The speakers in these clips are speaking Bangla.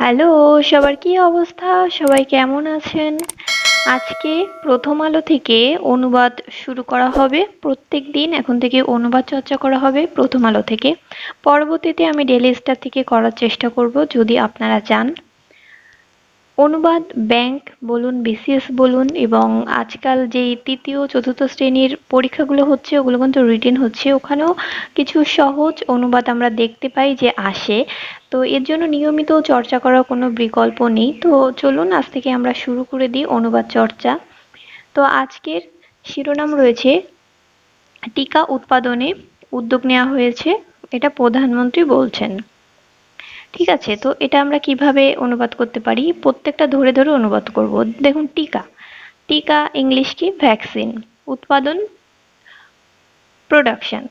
হ্যালো, সবার কি অবস্থা? সবাই কেমন আছেন? আজকে প্রথম আলো থেকে অনুবাদ শুরু করা হবে। প্রত্যেকদিন এখন থেকে অনুবাদ চর্চা করা হবে প্রথম আলো থেকে। পরবর্তীতে আমি ডেইলি স্টার থেকে করার চেষ্টা করব যদি আপনারা চান। অনুবাদ ব্যাংক বলুন, বিসিএস বলুন এবং আজকাল যেই তৃতীয় চতুর্থ শ্রেণীর পরীক্ষাগুলো হচ্ছে ওগুলো কিন্তু রিটেন হচ্ছে, ওখানেও কিছু সহজ অনুবাদ আমরা দেখতে পাই যে আসে। তো এর জন্য নিয়মিত চর্চা করার কোনো বিকল্প নেই। তো চলুন আজ থেকে আমরা শুরু করে দিই অনুবাদ চর্চা। তো আজকের শিরোনাম রয়েছে টিকা উৎপাদনে উদ্যোগ নেওয়া হয়েছে, এটা প্রধানমন্ত্রী বলছেন। ঠিক আছে, তো এটা আমরা কিভাবে অনুবাদ করতে পারি? প্রত্যেকটা ধরে ধরে অনুবাদ করব। দেখুন, টিকা, টিকা ইংলিশ কি? ভ্যাকসিন। উৎপাদন প্রোডাকশন,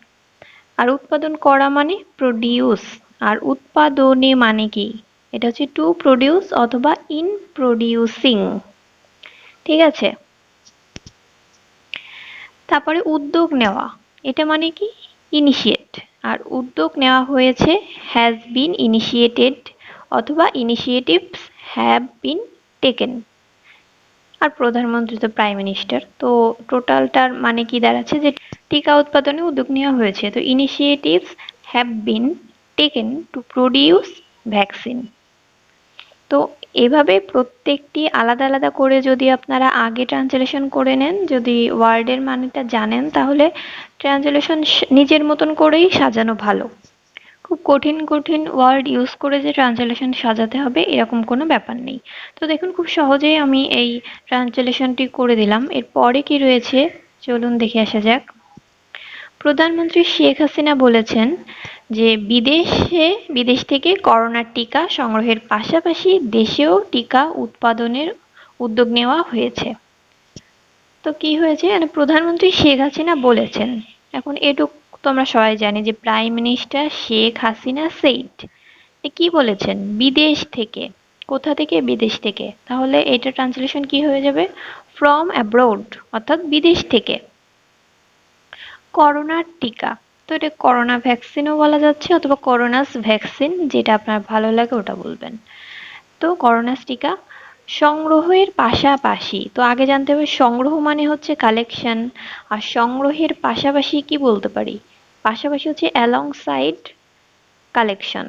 আর উৎপাদন করা মানে প্রডিউস। আর উৎপাদনে মানে কি? এটা হচ্ছে টু প্রডিউস অথবা ইন প্রডিউসিং। ঠিক আছে, তারপরে উদ্যোগ নেওয়া, এটা মানে কি? ইনিশিয়েট। আর উদ্যোগ নেওয়া হয়েছে হ্যাজ বিন ইনিশিয়েটেড অথবা ইনিশিয়েটিভস হ্যাভ বিন টেকেন। আর প্রধানমন্ত্রী তো প্রাইম মিনিস্টার, তো টোটালটার মানে কি দাঁড়াচ্ছে যে টিকা উৎপাদনে উদ্যোগ নেওয়া হয়েছে। তো initiatives have been taken to produce vaccine. তো এভাবে প্রত্যেকটি আলাদা আলাদা করে যদি আপনারা আগে ট্রান্সলেশন করে নেন, যদি ওয়ার্ডের মানেটা জানেন, তাহলে ট্রান্সলেশন নিজের মতন করেই সাজানো ভালো। খুব কঠিন কঠিন ওয়ার্ড ইউজ করে যে ট্রান্সলেশন সাজাতে হবে এরকম কোনো ব্যাপার নেই। তো দেখুন, খুব সহজেই আমি এই ট্রান্সলেশনটি করে দিলাম। এরপরে কি রয়েছে চলুন দেখে আসা যাক। প্রধানমন্ত্রী শেখ হাসিনা বলেছেন যে বিদেশ থেকে করোনার টিকা সংগ্রহের পাশাপাশি দেশেও টিকা উৎপাদনের উদ্যোগ নেওয়া হয়েছে। তো কি হয়েছে, মানে প্রধানমন্ত্রী শেখ হাসিনা বলেছেন। এখন এটুক তো আমরা সবাই জানি যে prime minister Sheikh Hasina said, কি বলেছেন? বিদেশ থেকে। কোথা থেকে? বিদেশ থেকে। তাহলে এটা ট্রান্সলেশন কি হয়ে যাবে? ফ্রম অ্যাব্রোড, অর্থাৎ বিদেশ থেকে। করোনার টিকা, তো এটা করোনা ভ্যাকসিনও বলা যাচ্ছে অথবা করোনাস ভ্যাকসিন, যেটা আপনার ভালো লাগে ওটা বলবেন। তো করোনাস টিকা সংগ্রহের পাশাপাশি, তো আগে জানতে হবে সংগ্রহ মানে হচ্ছে কালেকশন, আর সংগ্রহের পাশাপাশি কি বলতে পারি? পাশাপাশি হচ্ছে অ্যালং সাইড কালেকশন।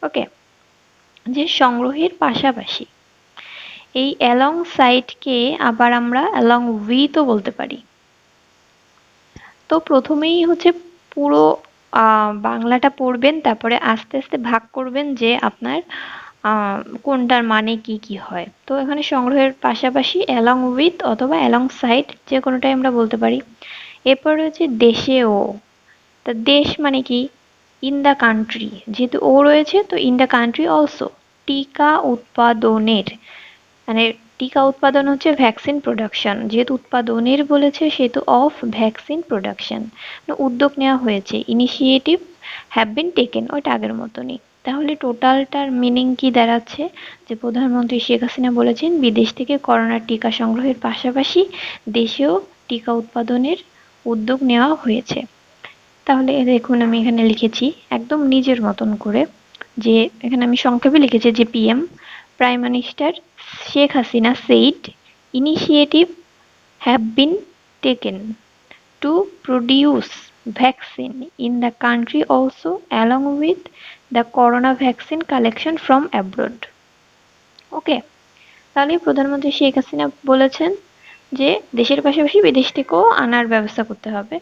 ওকে, যে সংগ্রহের পাশাপাশি, এই অ্যালং সাইডকে আবার আমরা অ্যালং উইথও বলতে পারি। তো প্রথমেই হচ্ছে পুরো বাংলাটা পড়বেন, তারপরে আস্তে আস্তে ভাগ করবেন যে আপনার কোনটার মানে কি কি হয়। তো এখানে সংগ্রহের পাশাপাশি অ্যালং উইথ অথবা অ্যালং সাইড যে কোনোটাই আমরা বলতে পারি। এরপর রয়েছে দেশেও, তা দেশ মানে কি? ইন দ্য কান্ট্রি, যেহেতু ও রয়েছে তো ইন দ্য কান্ট্রি অলসো। টিকা উৎপাদনের, মানে টিকা উৎপাদন হচ্ছে ভ্যাকসিন প্রোডাকশন, যেহেতু উৎপাদনের বলেছে সেহেতু অফ ভ্যাকসিন প্রোডাকশন উদ্যোগ নেওয়া হয়েছে। ইনিশিয়েটিভ হ্যাভ বিন টেকেন, ওইটা আগের মতনই। তাহলে টোটালটার মিনিং কি দাঁড়াচ্ছে যে প্রধানমন্ত্রী শেখ হাসিনা বলেছেন বিদেশ থেকে করোনার টিকা সংগ্রহের পাশাপাশি দেশেও টিকা উৎপাদনের উদ্যোগ নেওয়া হয়েছে। তাহলে দেখুন আমি এখানে লিখেছি একদম নিজের মতন করে, যে এখানে আমি সংক্ষেপে লিখেছি যে PM prime minister Sheikh Hasina said initiative have been taken to produce vaccine in the country also along with the corona vaccine collection from abroad. ওকে, তাহলে প্রধানমন্ত্রী শেখ হাসিনা বলেছেন যে দেশের পাশাপাশি বিদেশ থেকেও আনার ব্যবস্থা করতে হবে।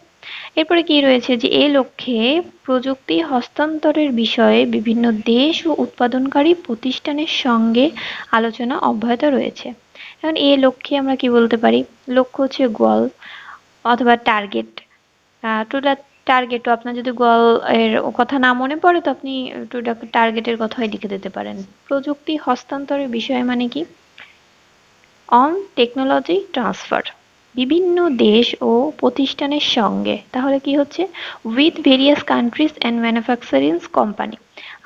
এরপরে কি রয়েছে যে এই লক্ষ্যে প্রযুক্তি হস্তান্তরের বিষয়ে বিভিন্ন দেশ ও উৎপাদনকারী প্রতিষ্ঠানের সঙ্গে আলোচনা অব্যাহত রয়েছে। এখন এই লক্ষ্যে আমরা কি বলতে পারি? লক্ষ্য হচ্ছে গোয়াল অথবা টার্গেট। টোটাল টার্গেটও আপনার যদি গোয়াল এর কথা না মনে পড়ে তো আপনি টোটাল টার্গেটের কথাই লিখে দিতে পারেন। প্রযুক্তি হস্তান্তরের বিষয় মানে কি? অন টেকনোলজি ট্রান্সফার, বিভিন্ন দেশ ও প্রতিষ্ঠানের সঙ্গে। তাহলে কি হচ্ছে? With various countries and manufacturing company.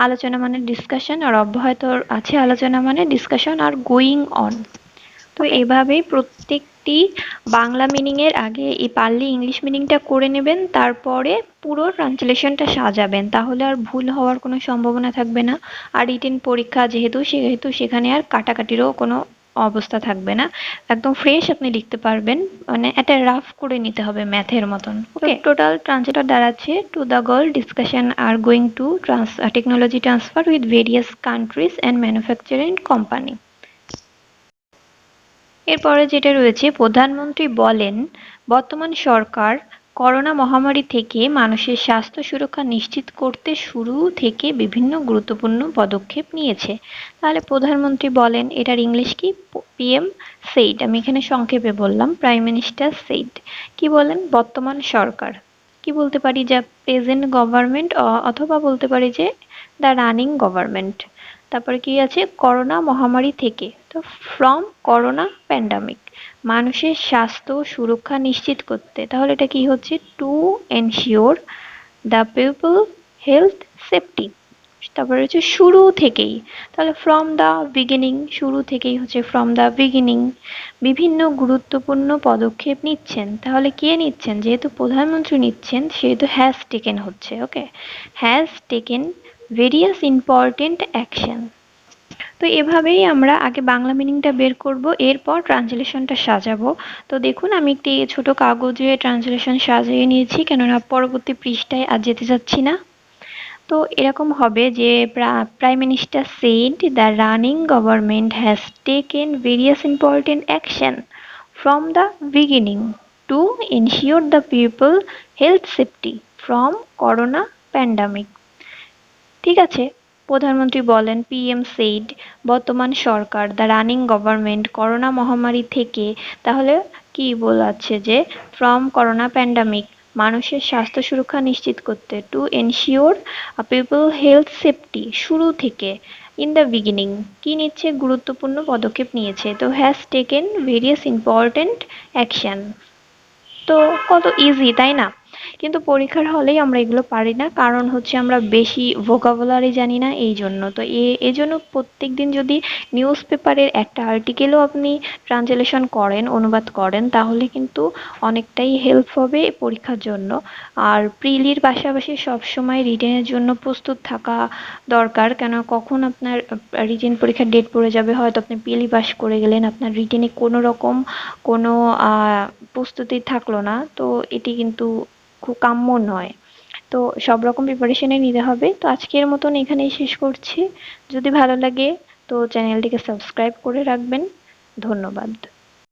আলোচনা মানে ডিসকাশন, আর অব্যাহত আছে আলোচনা মানে ডিসকাশন আর গোয়িং অন। তো এভাবেই প্রত্যেক প্রত্যেকটি বাংলা মিনিং এর আগে এই পারলে ইংলিশ মিনিংটা করে নেবেন, তারপরে পুরো ট্রান্সলেশনটা সাজাবেন, তাহলে আর ভুল হওয়ার কোনো সম্ভাবনা থাকবে না। আর রিটেন পরীক্ষা যেহেতু সেখানে আর কাটাকাটিরও কোনো অবস্থা থাকবে না, একদম ফ্রেশ আপনি লিখতে পারবেন, মানে একটা রাফ করে নিতে হবে ম্যাথের মতন। ওকে, টোটাল ট্রান্সলেটর দাঁড়াচ্ছে, to the girl discussion are going to technology transfer with various countries and manufacturing company. এরপরে যেটা রয়েছে, প্রধানমন্ত্রী বলেন বর্তমান সরকার করোনা মহামারী থেকে মানুষের স্বাস্থ্য সুরক্ষা নিশ্চিত করতে শুরু থেকে বিভিন্ন গুরুত্বপূর্ণ পদক্ষেপ নিয়েছে। তাহলে প্রধানমন্ত্রী বলেন, এটার ইংলিশ কি? PM said. আমি এখানে সংক্ষেপে বললাম, প্রাইম মিনিস্টার সেইড। কি বলেন? বর্তমান সরকার। কি বলতে পারি? যা প্রেজেন্ট গভর্নমেন্ট, অথবা বলতে পারি যে দ্য রানিং গভর্নমেন্ট। তারপরে কি আছে? করোনা মহামারী থেকে, তো ফ্রম করোনা প্যান্ডামিক, মানুষের স্বাস্থ্য সুরক্ষা নিশ্চিত করতে, তাহলে এটা কি হচ্ছে? To ensure the people health safety. তারপরে হচ্ছে শুরু থেকেই, তাহলে ফ্রম দ্য বিগিনিং, শুরু থেকেই হচ্ছে ফ্রম দ্য বিগিনিং। বিভিন্ন গুরুত্বপূর্ণ পদক্ষেপ নিচ্ছেন, তাহলে কে নিচ্ছেন? যেহেতু প্রধানমন্ত্রী নিচ্ছেন সেহেতু হ্যাজ টেকেন হচ্ছে। Okay, has taken various important action. তো এভাবেই আমরা আগে বাংলা মিনিংটা বের করব, এরপর ট্রান্সলেশনটা সাজাবো। তো দেখুন, আমি একটি ছোট কাগজে ট্রান্সলেশন সাজিয়ে নিয়েছি, কেননা পরবর্তী পৃষ্ঠায় আর যেতে চাচ্ছি না। তো এরকম হবে যে, prime minister said the running government has taken various important action from the beginning to ensure the people health safety from corona pandemic. ঠিক আছে, প্রধানমন্ত্রী বলেন, পিএম সেইড বর্তমান সরকার, দ্য রানিং গভর্নমেন্ট করোনা মহামারী থেকে, তাহলে কি বলাচ্ছে? যে ফ্রম করোনা প্যান্ডামিক, মানুষের স্বাস্থ্য সুরক্ষা নিশ্চিত করতে, to ensure people health safety, শুরু থেকে, ইন দ্য বিগিনিং, কি নিচ্ছে? গুরুত্বপূর্ণ পদক্ষেপ নিয়েছে, তো has taken various important action. তো কত ইজি, তাই না? কিন্তু পরীক্ষার হলেই আমরা এগুলো পারি না, কারণ হচ্ছে আমরা বেশি ভোকাবুলারি জানি না, এই জন্য। তো এজন্য প্রত্যেকদিন যদি নিউজ পেপারের একটা আর্টিকেলও আপনি ট্রান্সলেশন করেন, অনুবাদ করেন, তাহলে কিন্তু অনেকটাই হেল্প হবে পরীক্ষার জন্য। আর প্রিলির পাশাপাশি সবসময় রিটেনের জন্য প্রস্তুত থাকা দরকার, কেন কখন আপনার রিটেন পরীক্ষার ডেট পড়ে যাবে, হয়তো আপনি প্রিলি পাস করে গেলেন, আপনার রিটেনে কোনো রকম কোনো প্রস্তুতি থাকলো না, তো এটি কিন্তু খুব কাম্য নয়। তো সব রকম প্রিপারেশনে নিতে হবে। তো আজকের মতন এখানেই শেষ করছি। যদি ভালো লাগে তো চ্যানেলটিকে সাবস্ক্রাইব করে রাখবেন। ধন্যবাদ।